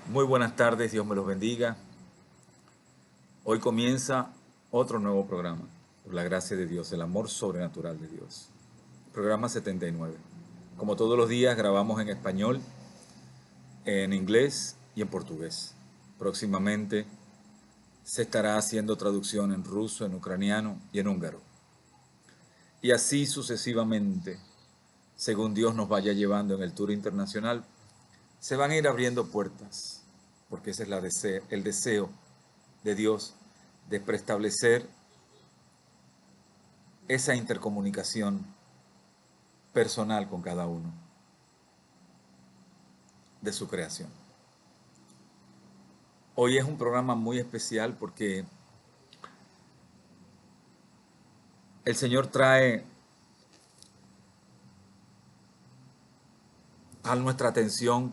Muy buenas tardes, Dios me los bendiga. Hoy comienza otro nuevo programa, por la gracia de Dios, el amor sobrenatural de Dios. Programa 79. Como todos los días grabamos en español, en inglés y en portugués. Próximamente se estará haciendo traducción en ruso, en ucraniano y en húngaro. Y así sucesivamente, según Dios nos vaya llevando en el tour internacional, se van a ir abriendo puertas, porque ese es el deseo de Dios de preestablecer esa intercomunicación personal con cada uno de su creación. Hoy es un programa muy especial porque el Señor trae a nuestra atención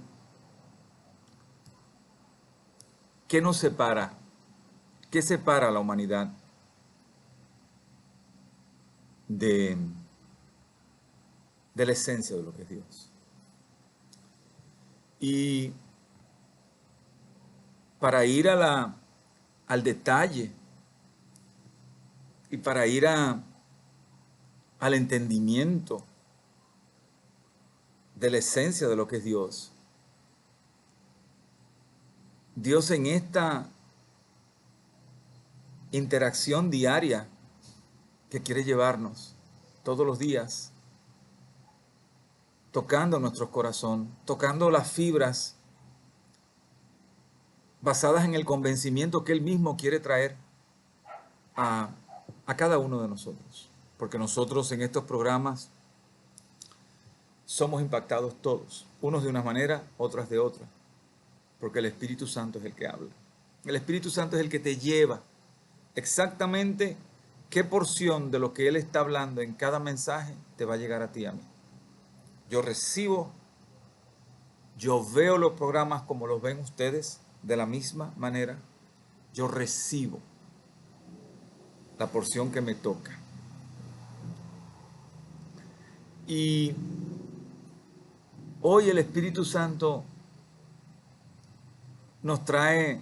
qué nos separa, qué separa a la humanidad de, de la esencia de lo que es Dios. Y para ir al detalle y para ir al entendimiento de la esencia de lo que es Dios, Dios en esta interacción diaria que quiere llevarnos todos los días, tocando nuestro corazón, tocando las fibras basadas en el convencimiento que Él mismo quiere traer a, a cada uno de nosotros. Porque nosotros en estos programas somos impactados todos, unos de una manera, otras de otra, porque el Espíritu Santo es el que habla. El Espíritu Santo es el que te lleva exactamente qué porción de lo que Él está hablando en cada mensaje te va a llegar a ti, a mí. Yo recibo, yo veo los programas como los ven ustedes, de la misma manera. Yo recibo la porción que me toca. Y hoy el Espíritu Santo nos trae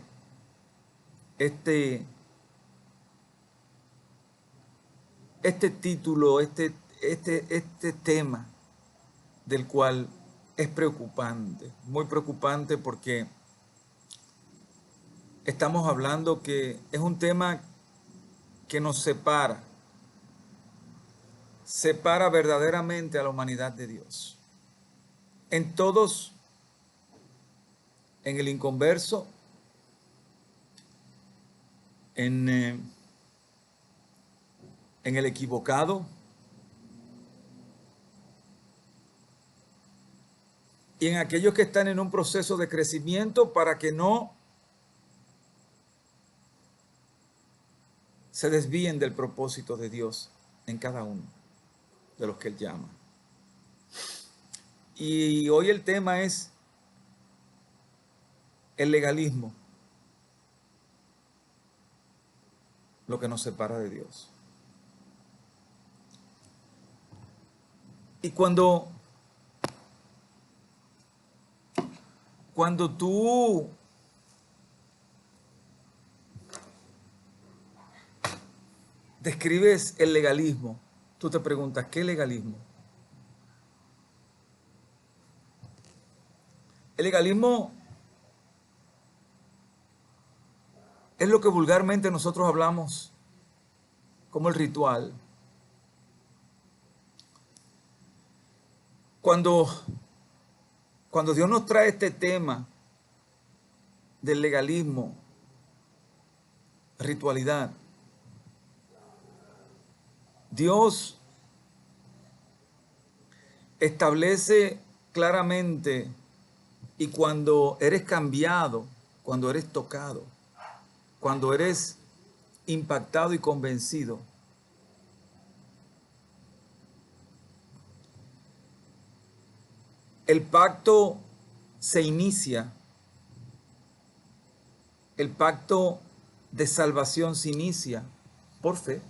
este, este título, este tema del cual es preocupante, muy preocupante porque estamos hablando que es un tema que nos separa verdaderamente a la humanidad de Dios. En todos, en el inconverso, en el equivocado y en aquellos que están en un proceso de crecimiento para que no se desvíen del propósito de Dios en cada uno de los que Él llama. Y hoy el tema es el legalismo, lo que nos separa de Dios. Y cuando tú describes el legalismo, tú te preguntas, ¿qué legalismo? El legalismo es lo que vulgarmente nosotros hablamos como el ritual. Cuando Dios nos trae este tema del legalismo, ritualidad, Dios establece claramente, y cuando eres cambiado, cuando eres tocado, cuando eres impactado y convencido, el pacto se inicia, el pacto de salvación se inicia por fe.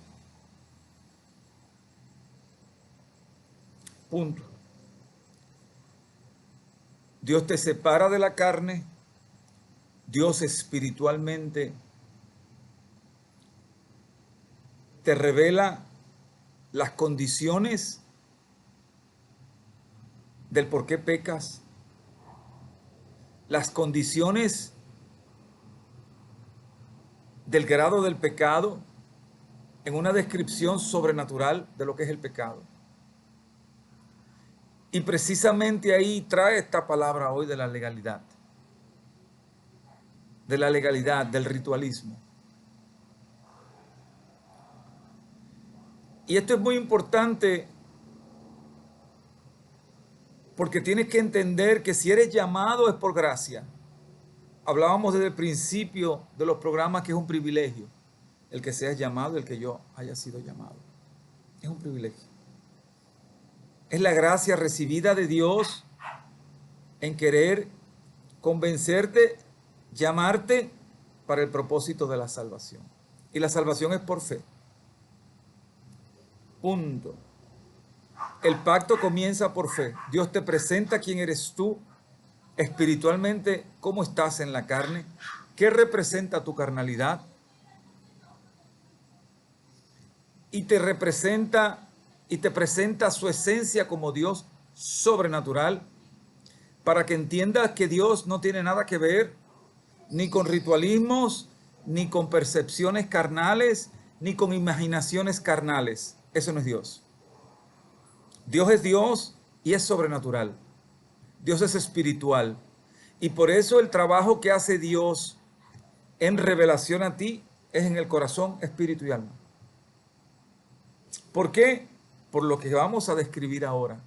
Punto. Dios te separa de la carne Dios espiritualmente te revela las condiciones del por qué pecas, las condiciones del grado del pecado en una descripción sobrenatural de lo que es el pecado. Y precisamente ahí trae esta palabra hoy de la legalidad, del ritualismo. Y esto es muy importante porque tienes que entender que si eres llamado es por gracia. Hablábamos desde el principio de los programas que es un privilegio el que seas llamado, el que yo haya sido llamado. Es un privilegio. Es la gracia recibida de Dios en querer convencerte, llamarte para el propósito de la salvación. Y la salvación es por fe. Punto. El pacto comienza por fe. Dios te presenta quién eres tú, espiritualmente, cómo estás en la carne, qué representa tu carnalidad, y te representa y te presenta su esencia como Dios sobrenatural, para que entiendas que Dios no tiene nada que ver ni con ritualismos, ni con percepciones carnales, ni con imaginaciones carnales. Eso no es Dios. Dios es Dios y es sobrenatural. Dios es espiritual. Y por eso el trabajo que hace Dios en revelación a ti es en el corazón, espíritu y alma. ¿Por qué? Por lo que vamos a describir ahora.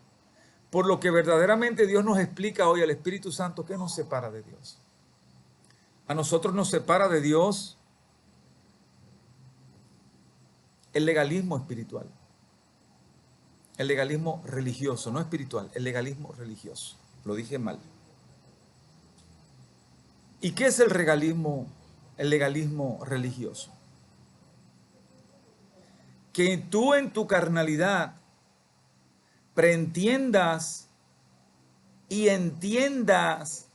Por lo que verdaderamente Dios nos explica hoy al Espíritu Santo que nos separa de Dios. A nosotros nos separa de Dios el legalismo espiritual. El legalismo religioso, no espiritual, el legalismo religioso. Lo dije mal. ¿Y qué es el legalismo religioso? Que tú en tu carnalidad preentiendas y entiendas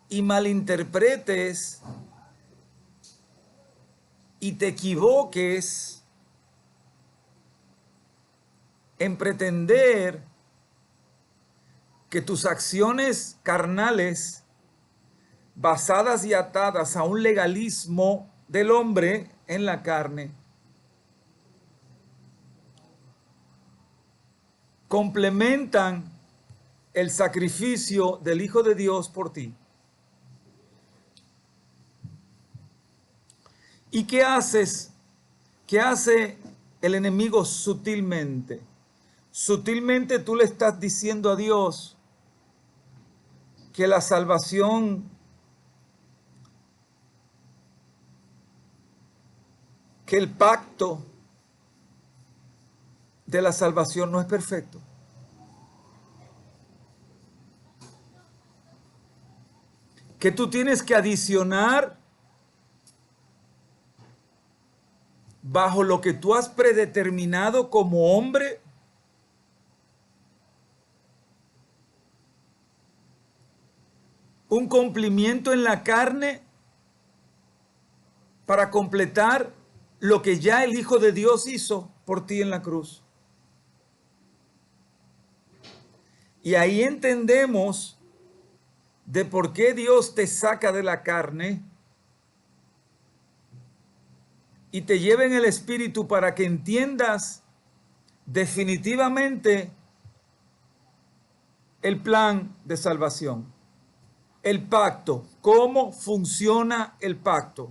y malinterpretes y te equivoques en pretender que tus acciones carnales basadas y atadas a un legalismo del hombre en la carne complementan el sacrificio del Hijo de Dios por ti. ¿Y qué haces? ¿Qué hace el enemigo sutilmente? Sutilmente tú le estás diciendo a Dios que la salvación, que el pacto de la salvación no es perfecto. Que tú tienes que adicionar bajo lo que tú has predeterminado como hombre un cumplimiento en la carne para completar lo que ya el Hijo de Dios hizo por ti en la cruz. Y ahí entendemos de por qué Dios te saca de la carne y te lleva en el Espíritu para que entiendas definitivamente el plan de salvación. El pacto, cómo funciona el pacto.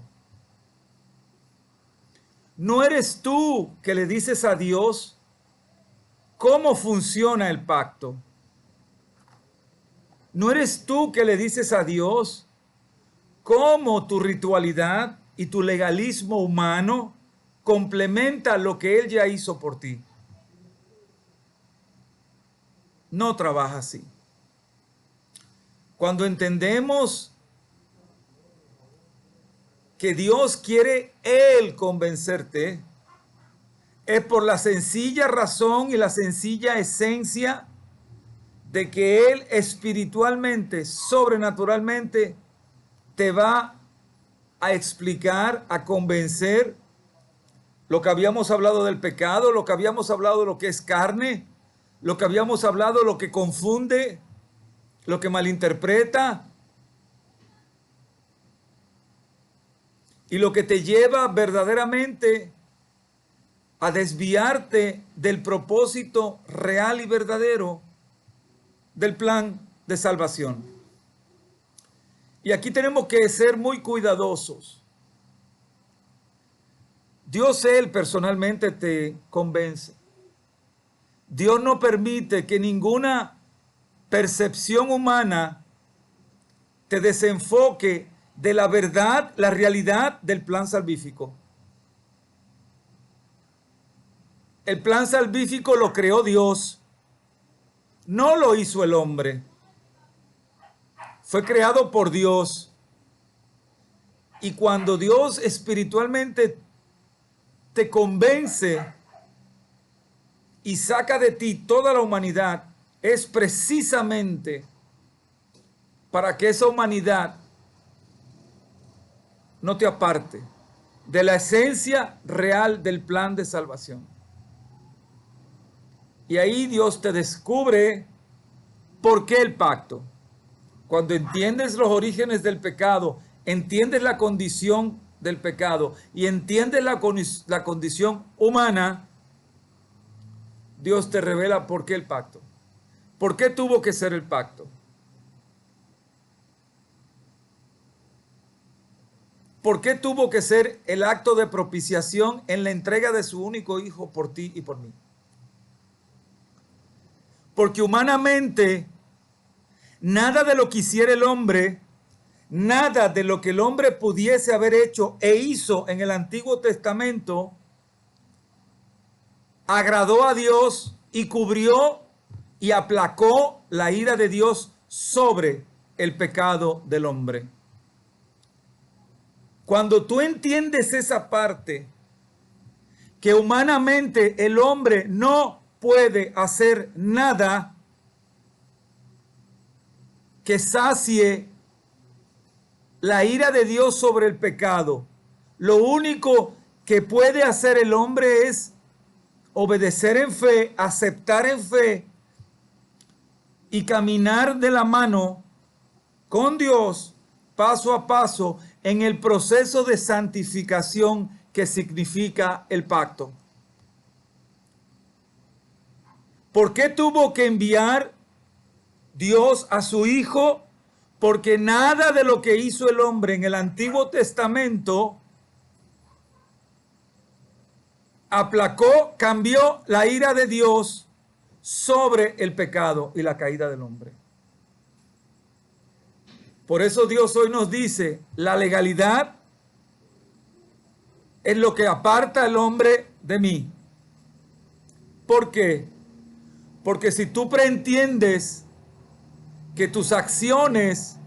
No eres tú que le dices a Dios cómo funciona el pacto. No eres tú que le dices a Dios cómo tu ritualidad y tu legalismo humano complementa lo que Él ya hizo por ti. No trabaja así. Cuando entendemos que Dios quiere Él convencerte, es por la sencilla razón y la sencilla esencia de que Él espiritualmente, sobrenaturalmente, te va a explicar, a convencer lo que habíamos hablado del pecado, lo que habíamos hablado de lo que es carne, lo que habíamos hablado de lo que confunde, lo que malinterpreta y lo que te lleva verdaderamente a desviarte del propósito real y verdadero del plan de salvación. Y aquí tenemos que ser muy cuidadosos. Dios, Él personalmente te convence. Dios no permite que ninguna percepción humana te desenfoque de la verdad, la realidad del plan salvífico. El plan salvífico lo creó Dios, no lo hizo el hombre. Fue creado por Dios. Y cuando Dios espiritualmente te convence y saca de ti toda la humanidad, es precisamente para que esa humanidad no te aparte de la esencia real del plan de salvación. Y ahí Dios te descubre por qué el pacto. Cuando entiendes los orígenes del pecado, entiendes la condición del pecado y entiendes la condición humana, Dios te revela por qué el pacto. ¿Por qué tuvo que ser el pacto? ¿Por qué tuvo que ser el acto de propiciación en la entrega de su único hijo por ti y por mí? Porque humanamente, nada de lo que hiciera el hombre, nada de lo que el hombre pudiese haber hecho e hizo en el Antiguo Testamento, agradó a Dios y cubrió y aplacó la ira de Dios sobre el pecado del hombre. Cuando tú entiendes esa parte, que humanamente el hombre no puede hacer nada que sacie la ira de Dios sobre el pecado. Lo único que puede hacer el hombre es obedecer en fe, aceptar en fe y caminar de la mano con Dios paso a paso en el proceso de santificación que significa el pacto. ¿Por qué tuvo que enviar Dios a su Hijo? Porque nada de lo que hizo el hombre en el Antiguo Testamento aplacó, cambió la ira de Dios sobre el pecado y la caída del hombre. Por eso Dios hoy nos dice, la legalidad es lo que aparta al hombre de mí. ¿Por qué? Porque si tú preentiendes que tus acciones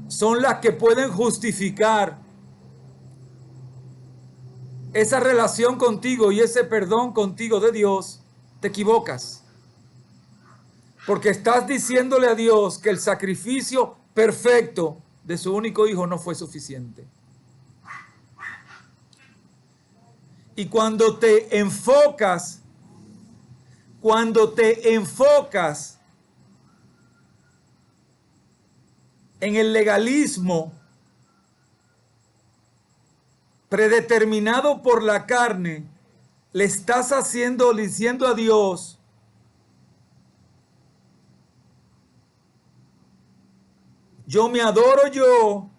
son las que pueden justificar esa relación contigo y ese perdón contigo de Dios, te equivocas. Porque estás diciéndole a Dios que el sacrificio perfecto de su único hijo no fue suficiente. Y cuando te enfocas en el legalismo predeterminado por la carne, le estás diciendo a Dios, yo me adoro yo,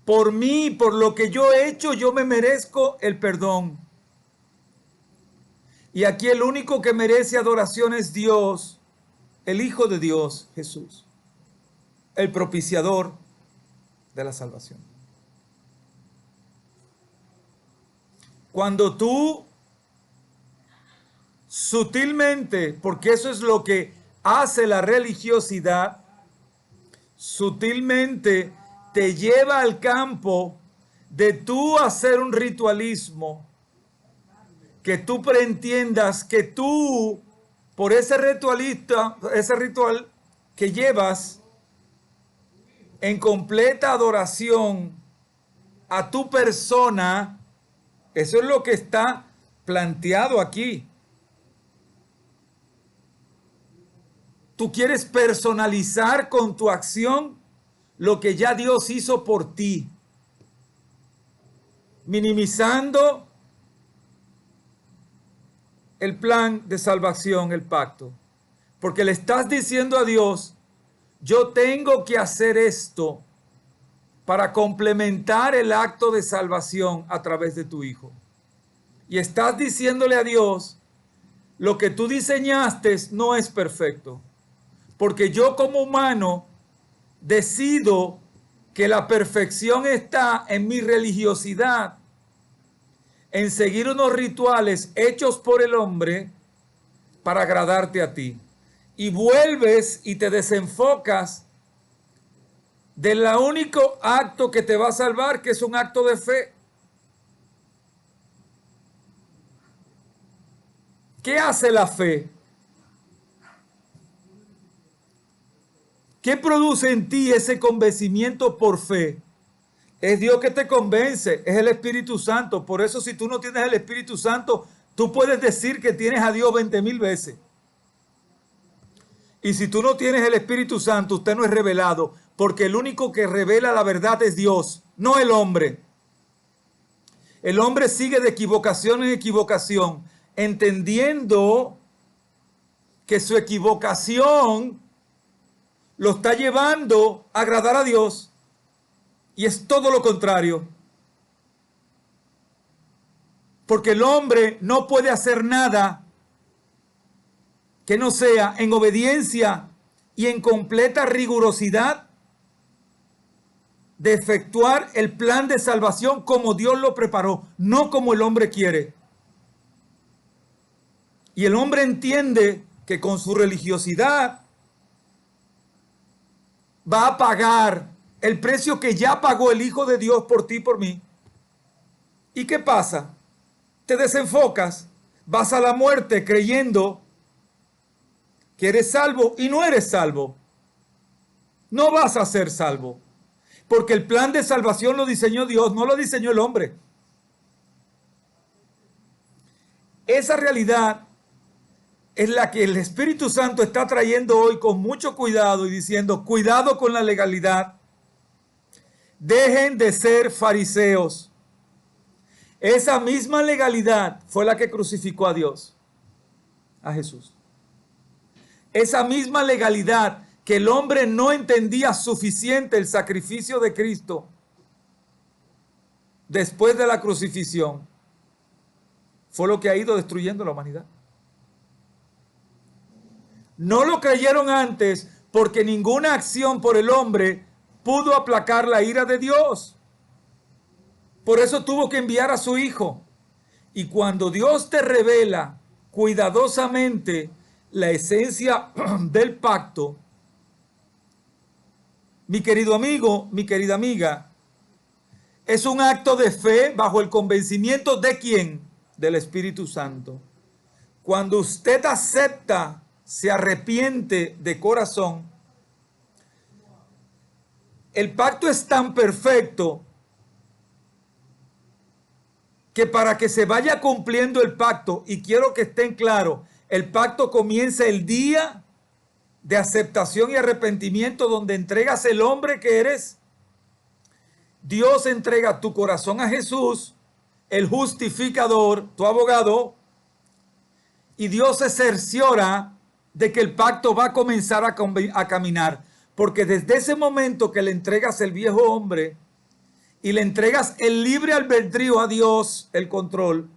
por mí, por lo que yo he hecho, yo me merezco el perdón. Y aquí el único que merece adoración es Dios, el Hijo de Dios, Jesús, el propiciador de la salvación. Cuando tú sutilmente, porque eso es lo que hace la religiosidad, sutilmente te lleva al campo de tú hacer un ritualismo, que tú preentiendas que tú por ese ritual que llevas en completa adoración a tu persona. Eso es lo que está planteado aquí. Tú quieres personalizar con tu acción lo que ya Dios hizo por ti, minimizando el plan de salvación, el pacto. Porque le estás diciendo a Dios, yo tengo que hacer esto para complementar el acto de salvación a través de tu Hijo. Y estás diciéndole a Dios, lo que tú diseñaste no es perfecto. Porque yo como humano decido que la perfección está en mi religiosidad, en seguir unos rituales hechos por el hombre para agradarte a ti. Y vuelves y te desenfocas del único acto que te va a salvar, que es un acto de fe. ¿Qué hace la fe? ¿Qué produce en ti ese convencimiento por fe? Es Dios que te convence, es el Espíritu Santo. Por eso si tú no tienes el Espíritu Santo, tú puedes decir que tienes a Dios 20,000 veces. Y si tú no tienes el Espíritu Santo, usted no es revelado, porque el único que revela la verdad es Dios, no el hombre. El hombre sigue de equivocación en equivocación, entendiendo que su equivocación lo está llevando a agradar a Dios. Y es todo lo contrario. Porque el hombre no puede hacer nada que no sea en obediencia y en completa rigurosidad de efectuar el plan de salvación como Dios lo preparó, no como el hombre quiere. Y el hombre entiende que con su religiosidad va a pagar el precio que ya pagó el Hijo de Dios por ti y por mí. ¿Y qué pasa? Te desenfocas, vas a la muerte creyendo que eres salvo y no eres salvo. No vas a ser salvo. Porque el plan de salvación lo diseñó Dios, no lo diseñó el hombre. Esa realidad es la que el Espíritu Santo está trayendo hoy con mucho cuidado y diciendo, cuidado con la legalidad. Dejen de ser fariseos. Esa misma legalidad fue la que crucificó a Dios, a Jesús. Esa misma legalidad que el hombre no entendía suficiente el sacrificio de Cristo después de la crucifixión, fue lo que ha ido destruyendo la humanidad. No lo creyeron antes porque ninguna acción por el hombre pudo aplacar la ira de Dios. Por eso tuvo que enviar a su Hijo. Y cuando Dios te revela cuidadosamente la esencia del pacto, mi querido amigo, mi querida amiga, es un acto de fe bajo el convencimiento de ¿quién? Del Espíritu Santo. Cuando usted acepta, se arrepiente de corazón, el pacto es tan perfecto que para que se vaya cumpliendo el pacto, y quiero que estén claros, el pacto comienza el día de aceptación y arrepentimiento, donde entregas el hombre que eres. Dios entrega tu corazón a Jesús, el justificador, tu abogado, y Dios se cerciora de que el pacto va a comenzar a caminar, porque desde ese momento que le entregas el viejo hombre y le entregas el libre albedrío a Dios, el control,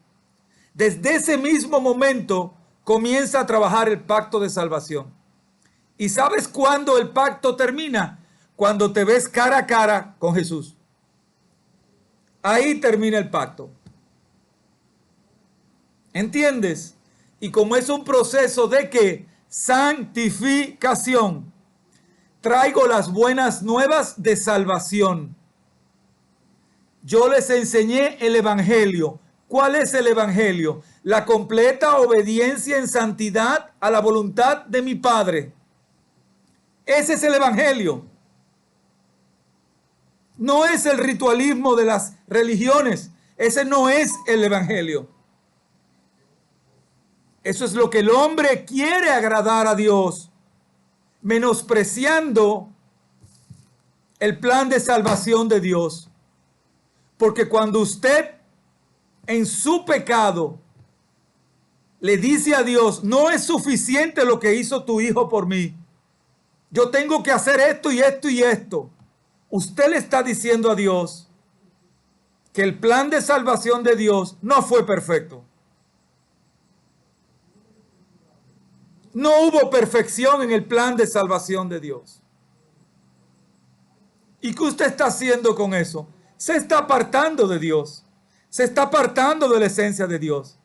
desde ese mismo momento comienza a trabajar el pacto de salvación. ¿Y sabes cuándo el pacto termina? Cuando te ves cara a cara con Jesús. Ahí termina el pacto. ¿Entiendes? Y como es un proceso de ¿qué? Santificación. Traigo las buenas nuevas de salvación. Yo les enseñé el Evangelio. ¿Cuál es el Evangelio? la completa obediencia en santidad a la voluntad de mi Padre. Ese es el Evangelio. No es el ritualismo de las religiones. Ese no es el Evangelio. Eso es lo que el hombre quiere agradar a Dios, menospreciando el plan de salvación de Dios. Porque cuando usted en su pecado le dice a Dios, no es suficiente lo que hizo tu hijo por mí, yo tengo que hacer esto y esto y esto, usted le está diciendo a Dios que el plan de salvación de Dios no fue perfecto. No hubo perfección en el plan de salvación de Dios. ¿Y qué usted está haciendo con eso? Se está apartando de Dios. Se está apartando de la esencia de Dios.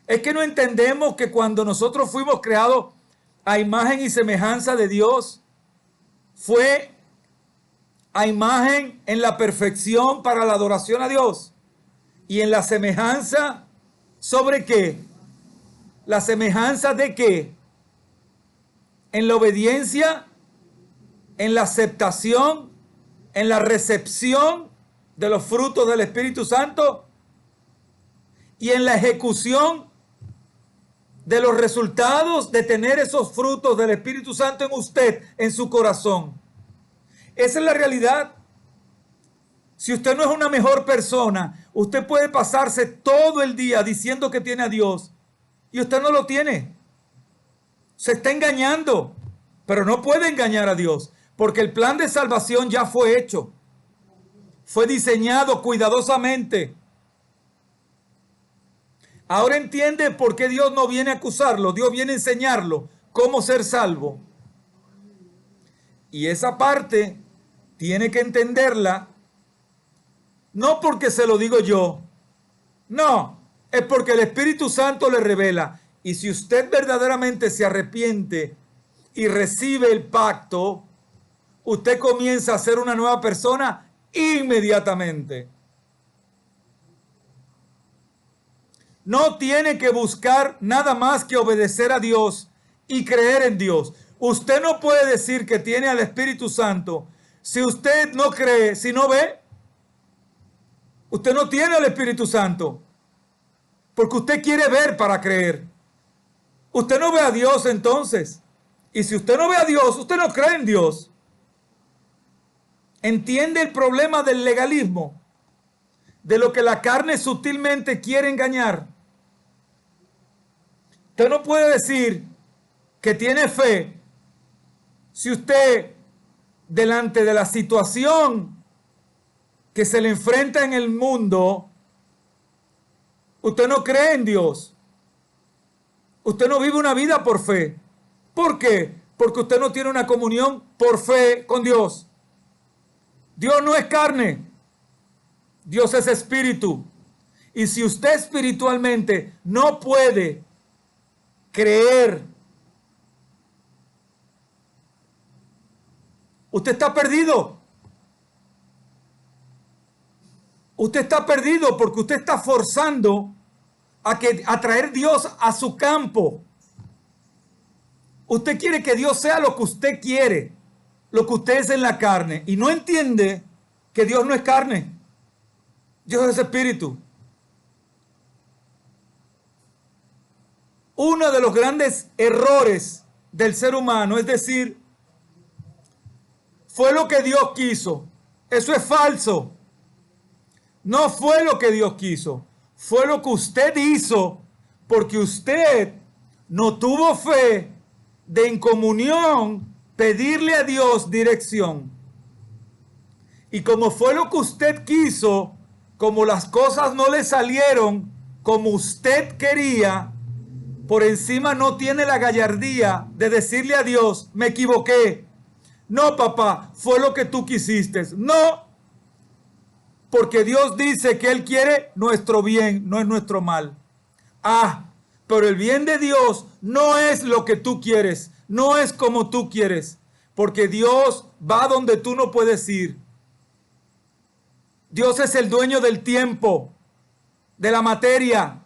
Es que no entendemos que cuando nosotros fuimos creados a imagen y semejanza de Dios, fue a imagen en la perfección para la adoración a Dios. Y en la semejanza, ¿sobre qué? ¿La semejanza de qué? En la obediencia, en la aceptación, en la recepción de los frutos del Espíritu Santo y en la ejecución de los resultados de tener esos frutos del Espíritu Santo en usted, en su corazón. Esa es la realidad. Si usted no es una mejor persona, usted puede pasarse todo el día diciendo que tiene a Dios y usted no lo tiene. Se está engañando, pero no puede engañar a Dios, porque el plan de salvación ya fue hecho. Fue diseñado cuidadosamente. Ahora entiende por qué Dios no viene a acusarlo. Dios viene a enseñarlo cómo ser salvo. Y esa parte tiene que entenderla, no porque se lo digo yo. No, es porque el Espíritu Santo le revela. Y si usted verdaderamente se arrepiente y recibe el pacto, usted comienza a ser una nueva persona inmediatamente. No tiene que buscar nada más que obedecer a Dios y creer en Dios. Usted no puede decir que tiene al Espíritu Santo si usted no cree, si no ve. Usted no tiene al Espíritu Santo porque usted quiere ver para creer. Usted no ve a Dios entonces. Y si usted no ve a Dios, usted no cree en Dios. ¿Entiende el problema del legalismo? De lo que la carne sutilmente quiere engañar. Usted no puede decir que tiene fe si usted, delante de la situación que se le enfrenta en el mundo, usted no cree en Dios. Usted no vive una vida por fe. ¿Por qué? Porque usted no tiene una comunión por fe con Dios. Dios no es carne. Dios es espíritu. Y si usted espiritualmente no puede creer, usted está perdido. Usted está perdido porque usted está forzando a traer Dios a su campo. Usted quiere que Dios sea lo que usted quiere, lo que usted es en la carne, y no entiende que Dios no es carne. Dios es espíritu. Uno de los grandes errores del ser humano es decir, fue lo que Dios quiso. Eso es falso. No fue lo que Dios quiso. Fue lo que usted hizo porque usted no tuvo fe de en comunión pedirle a Dios dirección. Y como fue lo que usted quiso, como las cosas no le salieron como usted quería, por encima no tiene la gallardía de decirle a Dios, me equivoqué. No, papá, fue lo que tú quisiste. No, porque Dios dice que Él quiere nuestro bien, no es nuestro mal. Ah, pero el bien de Dios no es lo que tú quieres, no es como tú quieres, porque Dios va donde tú no puedes ir. Dios es el dueño del tiempo, de la materia.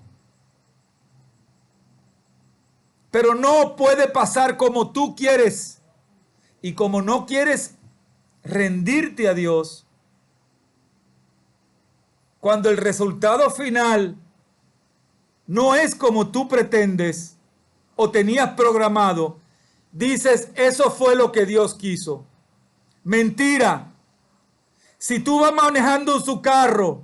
Pero no puede pasar como tú quieres. Y como no quieres rendirte a Dios, cuando el resultado final no es como tú pretendes o tenías programado, dices, eso fue lo que Dios quiso. Mentira. Si tú vas manejando su carro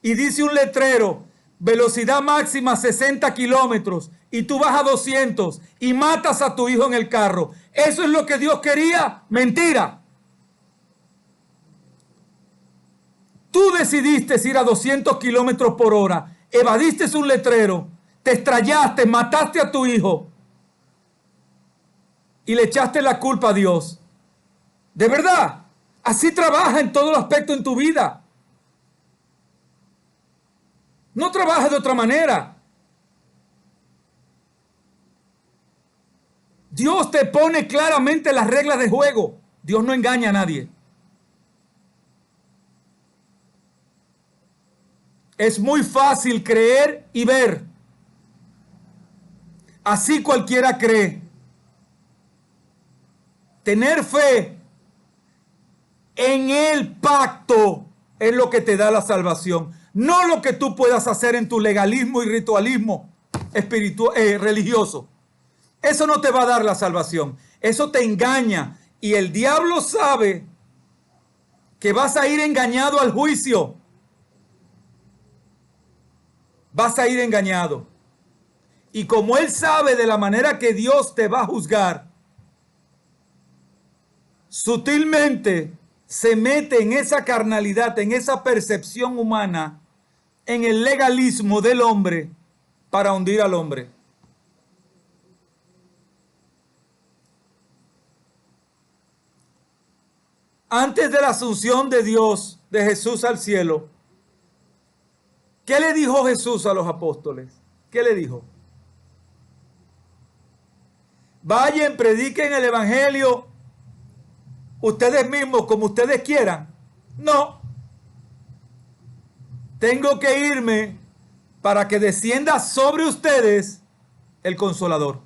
y dice un letrero, velocidad máxima 60 kilómetros, y tú vas a 200 y matas a tu hijo en el carro, ¿eso es lo que Dios quería? Mentira. Tú decidiste ir a 200 kilómetros por hora, evadiste un letrero, te estrellaste, mataste a tu hijo y le echaste la culpa a Dios. De verdad, así trabaja en todo aspecto en tu vida. No trabaja de otra manera. Dios te pone claramente las reglas de juego. Dios no engaña a nadie. Es muy fácil creer y ver. Así cualquiera cree. Tener fe en el pacto es lo que te da la salvación. No lo que tú puedas hacer en tu legalismo y ritualismo religioso. Eso no te va a dar la salvación. Eso te engaña. Y el diablo sabe que vas a ir engañado al juicio. Vas a ir engañado. Y como él sabe de la manera que Dios te va a juzgar, sutilmente se mete en esa carnalidad, en esa percepción humana, en el legalismo del hombre para hundir al hombre. Antes de la asunción de Dios, de Jesús al cielo, ¿qué le dijo Jesús a los apóstoles? ¿Qué le dijo? Vayan, prediquen el evangelio ustedes mismos como ustedes quieran. No. Tengo que irme para que descienda sobre ustedes el Consolador,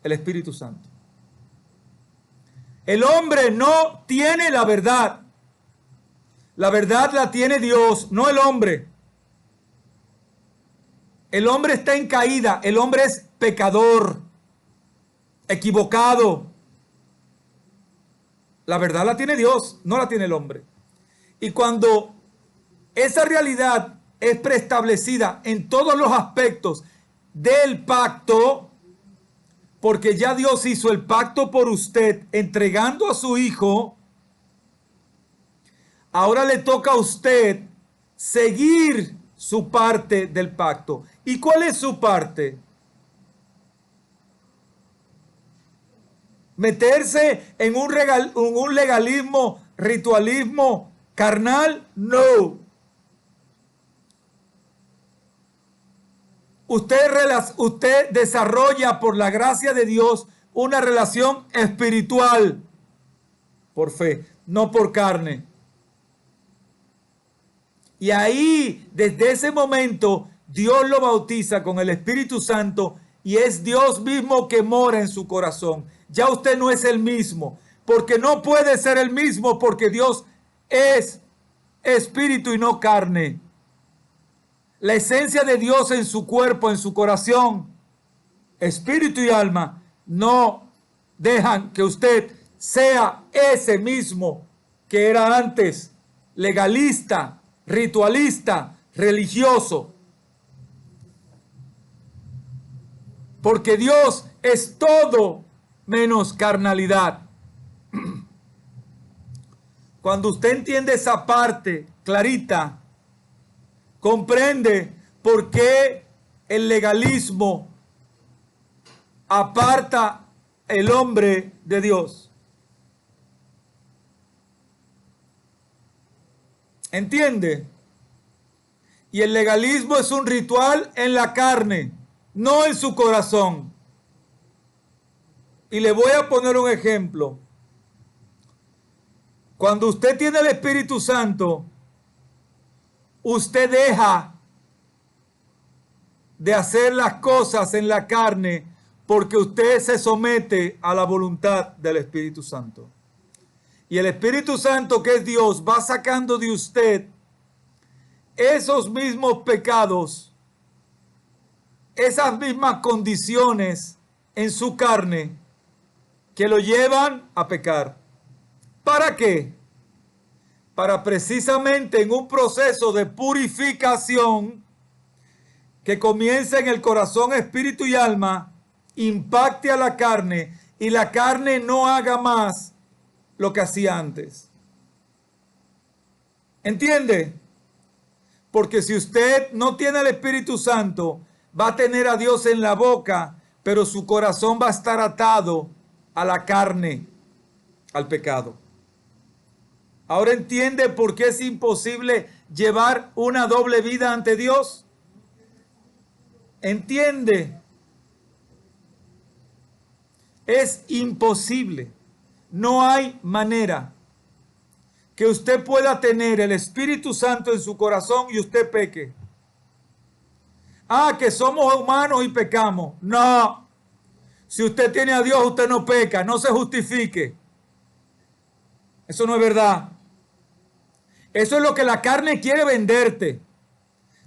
el Espíritu Santo. El hombre no tiene la verdad. La verdad la tiene Dios, no el hombre. El hombre está en caída. El hombre es pecador, equivocado. La verdad la tiene Dios, no la tiene el hombre. Y cuando esa realidad es preestablecida en todos los aspectos del pacto, porque ya Dios hizo el pacto por usted entregando a su hijo, ahora le toca a usted seguir su parte del pacto. ¿Y cuál es su parte? ¿Meterse en un legalismo, ritualismo carnal? No. Usted desarrolla por la gracia de Dios una relación espiritual por fe, no por carne. Y ahí, desde ese momento, Dios lo bautiza con el Espíritu Santo y es Dios mismo que mora en su corazón. Ya usted no es el mismo, porque no puede ser el mismo, porque Dios es espíritu y no carne. La esencia de Dios en su cuerpo, en su corazón, espíritu y alma, no dejan que usted sea ese mismo que era antes, legalista, ritualista, religioso. Porque Dios es todo menos carnalidad. Cuando usted entiende esa parte clarita, comprende por qué el legalismo aparta el hombre de Dios. ¿Entiende? Y el legalismo es un ritual en la carne, no en su corazón. Y le voy a poner un ejemplo. Cuando usted tiene el Espíritu Santo, usted deja de hacer las cosas en la carne Porque usted se somete a la voluntad del Espíritu Santo. Y el Espíritu Santo, que es Dios, va sacando de usted esos mismos pecados, esas mismas condiciones en su carne que lo llevan a pecar. ¿Para qué? Para precisamente en un proceso de purificación que comienza en el corazón, espíritu y alma, impacte a la carne y la carne no haga más lo que hacía antes. ¿Entiende? Porque si usted no tiene el Espíritu Santo, va a tener a Dios en la boca, pero su corazón va a estar atado a la carne, al pecado. Ahora entiende por qué es imposible llevar una doble vida ante Dios. ¿Entiende? Es imposible. No hay manera que usted pueda tener el Espíritu Santo en su corazón y usted peque. Ah, que somos humanos y pecamos. No. Si usted tiene a Dios, usted no peca. No se justifique. Eso no es verdad. Eso es lo que la carne quiere venderte,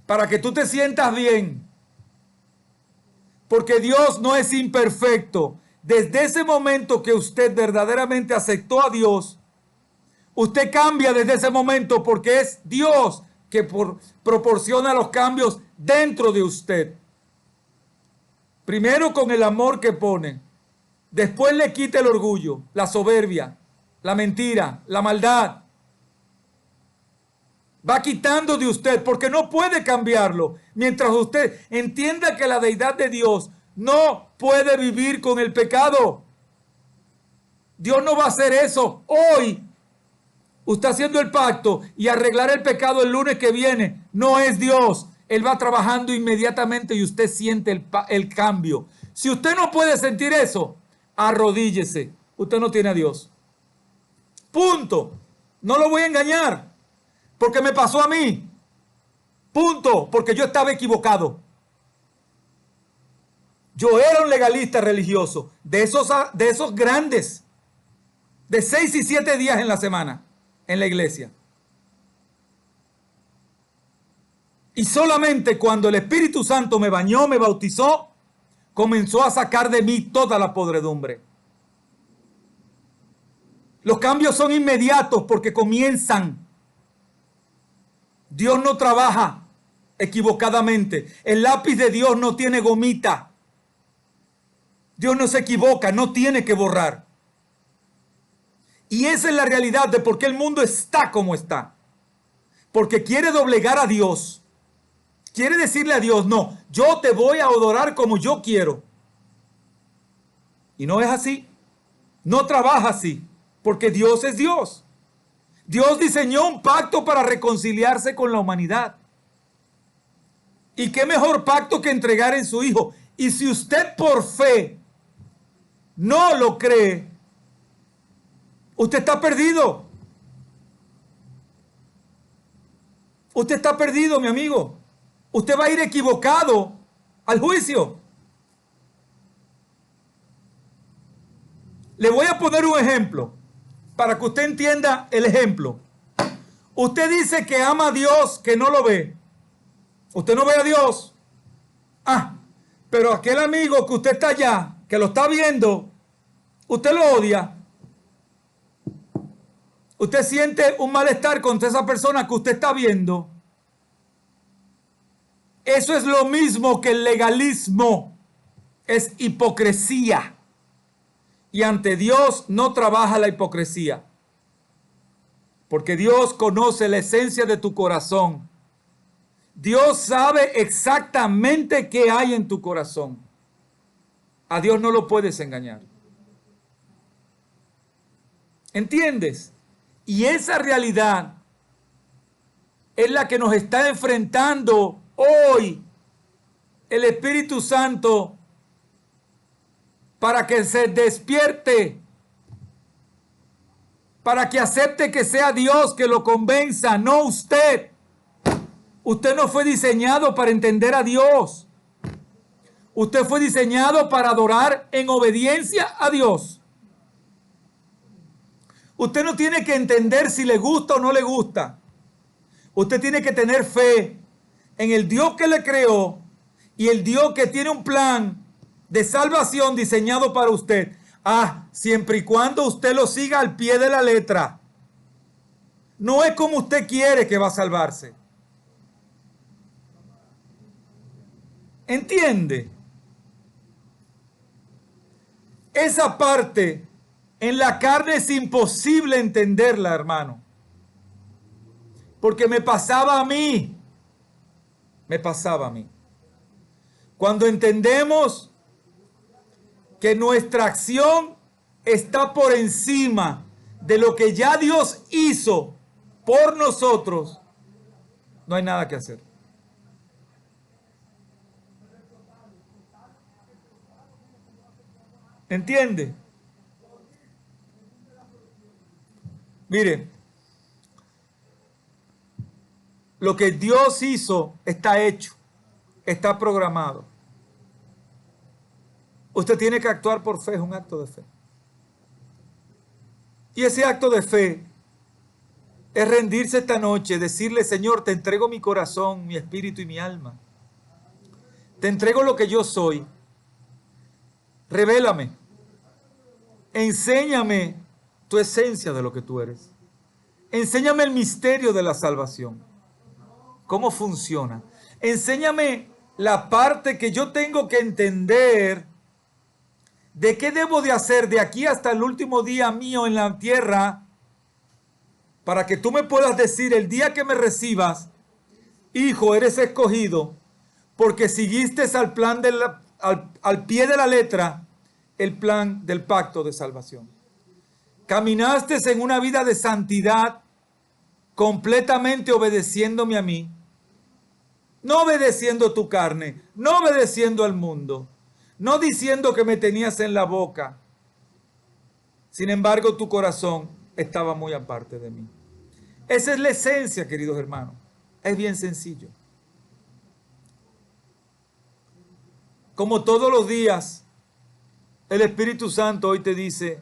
para que tú te sientas bien. Porque Dios no es imperfecto. Desde ese momento que usted verdaderamente aceptó a Dios, usted cambia desde ese momento, porque es Dios que proporciona los cambios dentro de usted. Primero con el amor que pone. Después le quita el orgullo, la soberbia, la mentira, la maldad. Va quitando de usted, porque no puede cambiarlo. Mientras usted entienda que la deidad de Dios no puede vivir con el pecado. Dios no va a hacer eso hoy. Usted haciendo el pacto y arreglar el pecado el lunes que viene, no es Dios. Él va trabajando inmediatamente y usted siente el cambio. Si usted no puede sentir eso, arrodíllese. Usted no tiene a Dios. Punto. No lo voy a engañar. Porque me pasó a mí. Punto. Porque yo estaba equivocado. Yo era un legalista religioso. De esos grandes. De 6 y 7 días en la semana. En la iglesia. Y solamente cuando el Espíritu Santo me bañó, me bautizó, comenzó a sacar de mí toda la podredumbre. Los cambios son inmediatos porque comienzan. Dios no trabaja equivocadamente. El lápiz de Dios no tiene gomita. Dios no se equivoca, no tiene que borrar. Y esa es la realidad de por qué el mundo está como está. Porque quiere doblegar a Dios. Quiere decirle a Dios, no, yo te voy a adorar como yo quiero. Y no es así. No trabaja así. Porque Dios es Dios. Dios diseñó un pacto para reconciliarse con la humanidad. ¿Y qué mejor pacto que entregar en su Hijo? Y si usted por fe no lo cree, usted está perdido. Usted está perdido, mi amigo. Usted va a ir equivocado al juicio. Le voy a poner un ejemplo para que usted entienda el ejemplo. Usted dice que ama a Dios, que no lo ve. Usted no ve a Dios. Ah, pero aquel amigo que usted está allá, que lo está viendo, usted lo odia. Usted siente un malestar contra esa persona que usted está viendo. Eso es lo mismo que el legalismo. Es hipocresía. Y ante Dios no trabaja la hipocresía. Porque Dios conoce la esencia de tu corazón. Dios sabe exactamente qué hay en tu corazón. A Dios no lo puedes engañar. ¿Entiendes? Y esa realidad es la que nos está enfrentando hoy el Espíritu Santo para que se despierte, para que acepte que sea Dios que lo convenza, no usted. Usted no fue diseñado para entender a Dios. Usted fue diseñado para adorar en obediencia a Dios. Usted no tiene que entender si le gusta o no le gusta. Usted tiene que tener fe en el Dios que le creó y el Dios que tiene un plan de salvación diseñado para usted. Siempre y cuando usted lo siga al pie de la letra. No es como usted quiere que va a salvarse. ¿Entiende? Esa parte en la carne es imposible entenderla, hermano. Porque me pasaba a mí. Me pasaba a mí. Cuando entendemos que nuestra acción está por encima de lo que ya Dios hizo por nosotros, no hay nada que hacer. ¿Entiende? Mire, lo que Dios hizo está hecho, está programado. Usted tiene que actuar por fe, es un acto de fe. Y ese acto de fe es rendirse esta noche, decirle: Señor, te entrego mi corazón, mi espíritu y mi alma. Te entrego lo que yo soy. Revélame. Enséñame tu esencia de lo que tú eres. Enséñame el misterio de la salvación. ¿Cómo funciona? Enséñame la parte que yo tengo que entender de qué debo de hacer de aquí hasta el último día mío en la tierra, para que tú me puedas decir el día que me recibas: hijo, eres escogido porque seguiste al plan al pie de la letra el plan del pacto de salvación. Caminaste en una vida de santidad, completamente obedeciéndome a mí, no obedeciendo tu carne, no obedeciendo al mundo, no diciendo que me tenías en la boca. Sin embargo, tu corazón estaba muy aparte de mí. Esa es la esencia, queridos hermanos. Es bien sencillo. Como todos los días, el Espíritu Santo hoy te dice: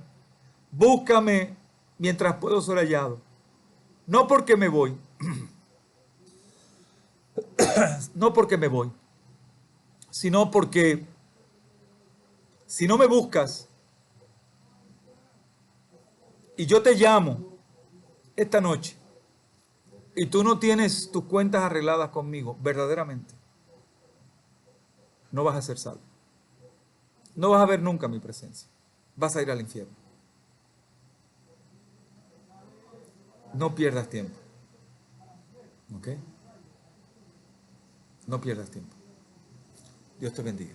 búscame mientras puedo ser hallado. No porque me voy. No porque me voy. Sino porque si no me buscas y yo te llamo esta noche y tú no tienes tus cuentas arregladas conmigo, verdaderamente, no vas a ser salvo. No vas a ver nunca mi presencia. Vas a ir al infierno. No pierdas tiempo. ¿Ok? No pierdas tiempo. Dios te bendiga.